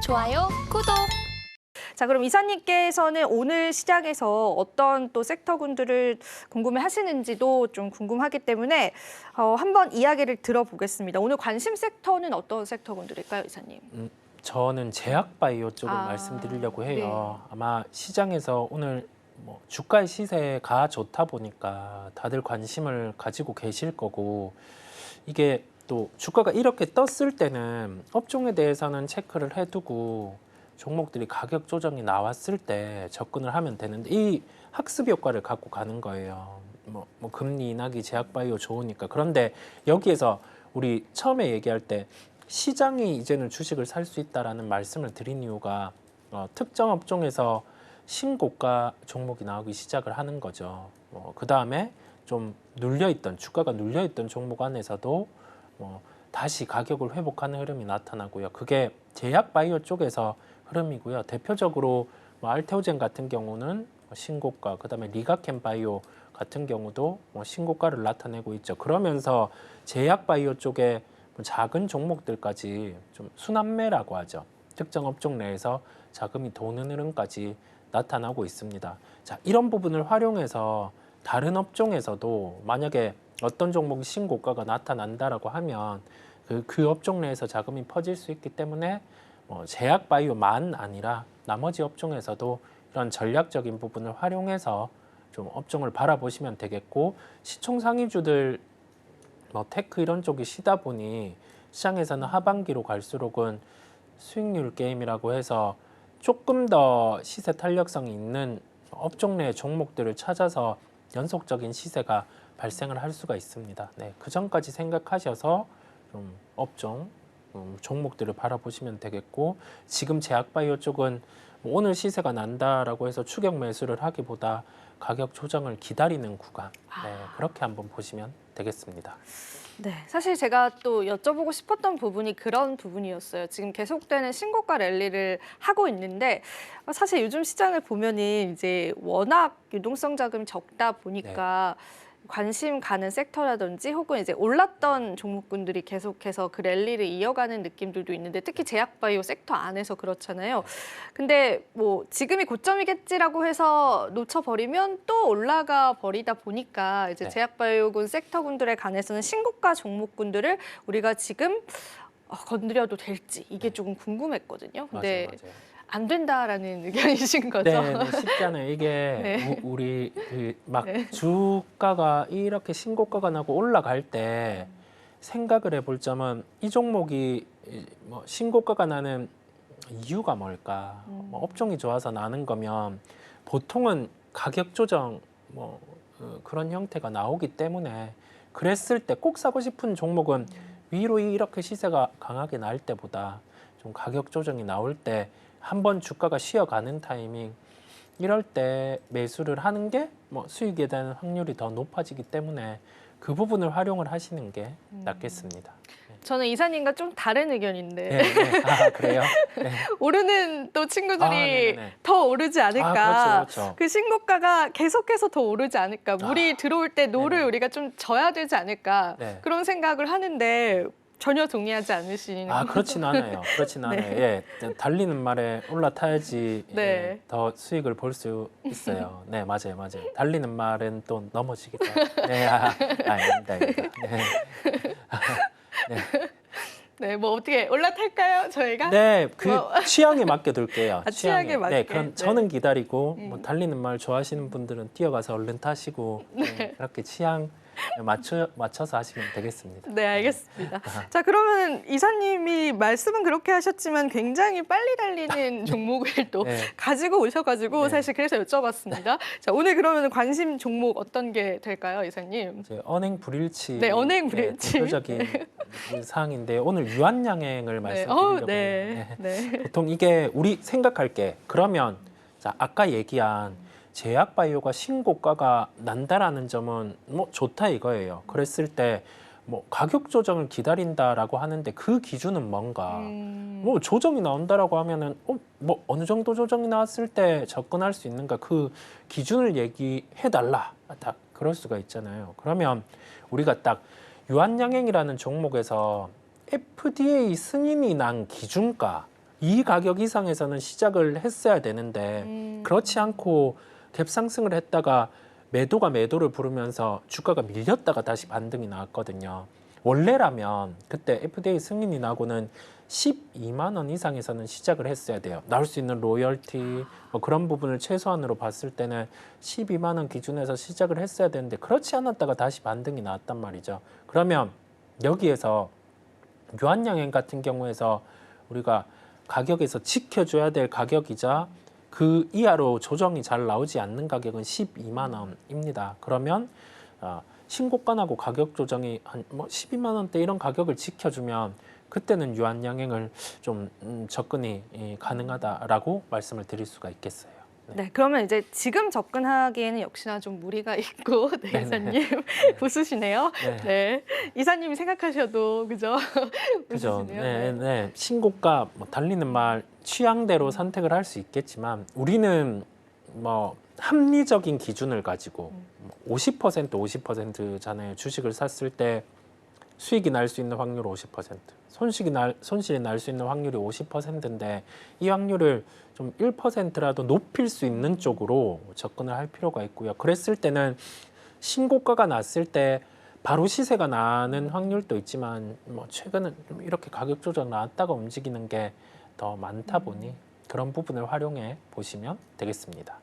좋아요, 구독. 자, 그럼 이사님께서는 오늘 시장에서 어떤 또 섹터군들을 궁금해 하시는지도 좀 궁금하기 때문에 한번 이야기를 들어보겠습니다. 오늘 관심 섹터는 어떤 섹터군들일까요, 이사님? 저는 제약바이오 쪽을 아, 말씀드리려고 해요. 아마 시장에서 오늘 뭐 주가의 시세가 좋다 보니까 다들 관심을 가지고 계실 거고, 이게 또 주가가 이렇게 떴을 때는 업종에 대해서는 체크를 해두고 종목들이 가격 조정이 나왔을 때 접근을 하면 되는데, 이 학습 효과를 갖고 가는 거예요. 뭐 금리 인하기 제약바이오 좋으니까. 그런데 여기에서 우리 처음에 얘기할 때 시장이 이제는 주식을 살 수 있다라는 말씀을 드린 이유가 특정 업종에서 신고가 종목이 나오기 시작을 하는 거죠. 그 다음에 좀 눌려있던, 주가가 눌려있던 종목 안에서도 다시 가격을 회복하는 흐름이 나타나고요. 그게 제약바이오 쪽에서 흐름이고요. 대표적으로 알테오젠 같은 경우는 신고가, 그 다음에 리가켄바이오 같은 경우도 신고가를 나타내고 있죠. 그러면서 제약바이오 쪽에 작은 종목들까지 좀 순환매라고 하죠. 특정 업종 내에서 자금이 도는 흐름까지 나타나고 있습니다. 자, 이런 부분을 활용해서 다른 업종에서도 만약에 어떤 종목이 신고가가 나타난다라고 하면 그 업종 내에서 자금이 퍼질 수 있기 때문에 제약바이오만 아니라 나머지 업종에서도 이런 전략적인 부분을 활용해서 좀 업종을 바라보시면 되겠고, 시총상위주들 테크 이런 쪽이 쉬다 보니 시장에서는 하반기로 갈수록은 수익률 게임이라고 해서 조금 더 시세 탄력성이 있는 업종 내 종목들을 찾아서 연속적인 시세가 발생을 할 수가 있습니다. 네, 그 전까지 생각하셔서 좀 업종, 종목들을 바라보시면 되겠고, 지금 제약바이오 쪽은 오늘 시세가 난다라고 해서 추격 매수를 하기보다 가격 조정을 기다리는 구간, 네, 그렇게 한번 보시면 되겠습니다. 네, 사실 제가 또 여쭤보고 싶었던 부분이 그런 부분이었어요. 지금 계속되는 신고가 랠리를 하고 있는데 사실 요즘 시장을 보면은 이제 워낙 유동성 자금이 적다 보니까 관심 가는 섹터라든지 혹은 이제 올랐던 종목군들이 계속해서 그 랠리를 이어가는 느낌들도 있는데, 특히 제약바이오 섹터 안에서 그렇잖아요. 근데 뭐 지금이 고점이겠지라고 해서 놓쳐버리면 또 올라가 버리다 보니까 이제 제약바이오군 섹터군들에 관해서는 신고가 종목군들을 우리가 지금 건드려도 될지 이게 조금 궁금했거든요. 근데 맞아요. 안 된다라는 의견이신 거죠? 네, 쉽지 않아요. 이게 우리 막 주가가 이렇게 신고가가 나고 올라갈 때 생각을 해볼 점은, 이 종목이 신고가가 나는 이유가 뭘까? 업종이 좋아서 나는 거면 보통은 가격 조정 그런 형태가 나오기 때문에, 그랬을 때 꼭 사고 싶은 종목은 위로 이렇게 시세가 강하게 날 때보다 좀 가격 조정이 나올 때 한번 주가가 쉬어가는 타이밍, 이럴 때 매수를 하는 게 수익에 대한 확률이 더 높아지기 때문에 그 부분을 활용을 하시는 게 낫겠습니다. 저는 이사님과 좀 다른 의견인데 네. 아, 그래요? 네. 오르는 또 친구들이 네네네. 더 오르지 않을까. 그렇죠. 그 신고가가 계속해서 더 오르지 않을까. 물이 들어올 때 노를 네네. 우리가 좀 져야 되지 않을까. 네. 그런 생각을 하는데 전혀 동의하지 않으시는 그렇진 않아요. 그렇진 않아요. 예, 달리는 말에 올라타야지 네. 예, 더 수익을 볼 수 있어요. 네, 맞아요. 달리는 말은 또 넘어지기도 하고. 네, 아닙니다. 네. 네. 네, 뭐 어떻게 올라탈까요, 저희가? 네, 취향에 맡겨둘게요. 취향에 맞게. 네, 그럼 저는 기다리고 달리는 말 좋아하시는 분들은 뛰어가서 얼른 타시고 그렇게 취향 맞춰서 하시면 되겠습니다. 네, 알겠습니다. 자, 그러면 이사님이 말씀은 그렇게 하셨지만 굉장히 빨리 달리는 종목을 또 가지고 오셔가지고 사실 그래서 여쭤봤습니다. 자, 오늘 그러면 관심 종목 어떤 게 될까요, 이사님? 언행 불일치. 네, 언행 불일치. 대표적인 사항인데, 오늘 유한양행을 말씀드리려고 해요. 보통 이게 우리 생각할 게, 그러면 자, 아까 얘기한 제약바이오가 신고가가 난다라는 점은 좋다 이거예요. 그랬을 때 가격 조정을 기다린다라고 하는데 그 기준은 뭔가? 조정이 나온다라고 하면은 어느 정도 조정이 나왔을 때 접근할 수 있는가, 그 기준을 얘기해 달라. 딱 그럴 수가 있잖아요. 그러면 우리가 딱 유한양행이라는 종목에서 FDA 승인이 난 기준가, 이 가격 이상에서는 시작을 했어야 되는데 그렇지 않고 갭 상승을 했다가 매도가 매도를 부르면서 주가가 밀렸다가 다시 반등이 나왔거든요. 원래라면 그때 FDA 승인이 나고는 12만 원 이상에서는 시작을 했어야 돼요. 나올 수 있는 로열티 뭐 그런 부분을 최소한으로 봤을 때는 12만 원 기준에서 시작을 했어야 되는데 그렇지 않았다가 다시 반등이 나왔단 말이죠. 그러면 여기에서 유한양행 같은 경우에서 우리가 가격에서 지켜줘야 될 가격이자 그 이하로 조정이 잘 나오지 않는 가격은 12만 원입니다. 그러면 신고가하고 가격 조정이 한 뭐 12만 원대 이런 가격을 지켜주면 그때는 유한양행을 좀 접근이 가능하다라고 말씀을 드릴 수가 있겠어요. 네, 그러면 이제 지금 접근하기에는 역시나 좀 무리가 있고, 네, 네네. 이사님 웃으시네요. 네. 네, 이사님이 생각하셔도 그죠? 그죠. 웃으시네요. 네, 네. 신고가 뭐 달리는 말 취향대로 선택을 할 수 있겠지만 우리는 뭐 합리적인 기준을 가지고 50% 50%잖아요. 주식을 샀을 때 수익이 날 수 있는 확률 50%, 손실이 날 수 있는 확률이 50%인데 이 확률을 좀 1%라도 높일 수 있는 쪽으로 접근을 할 필요가 있고요. 그랬을 때는 신고가가 났을 때 바로 시세가 나는 확률도 있지만 뭐 최근은 좀 이렇게 가격 조정 나왔다가 움직이는 게 더 많다 보니 그런 부분을 활용해 보시면 되겠습니다.